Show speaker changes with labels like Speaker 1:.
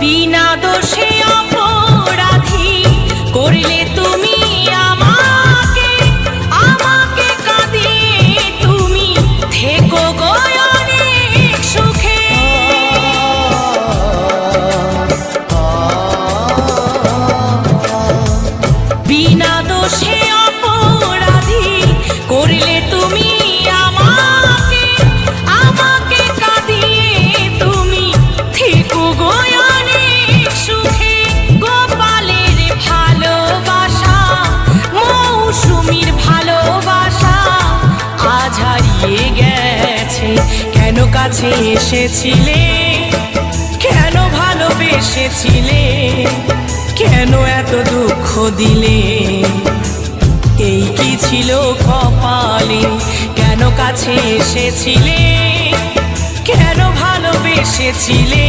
Speaker 1: বিনা দোষে অপরাধী করলে তুমি আমাকে, আমাকে কাঁদিয়ে তুমি থেকো গো অনেক সুখে। বিনা দোষে অপরাধী করলে তুমি আমাকে, আমাকে কাঁদিয়ে তুমি থেকো গো অনেক সুখে। গোপালের ভালোবাসা, মৌসুমীর ভালোবাসা আজ হারিয়ে গেছে। কেন কাছে এসেছিলে, কেন ভালোবেসেছিলে, কেন এত দুঃখ দিলে? এই কি ছিল কপালে? কেন কাছে এসেছিলে, কেন ভালোবেসেছিলে,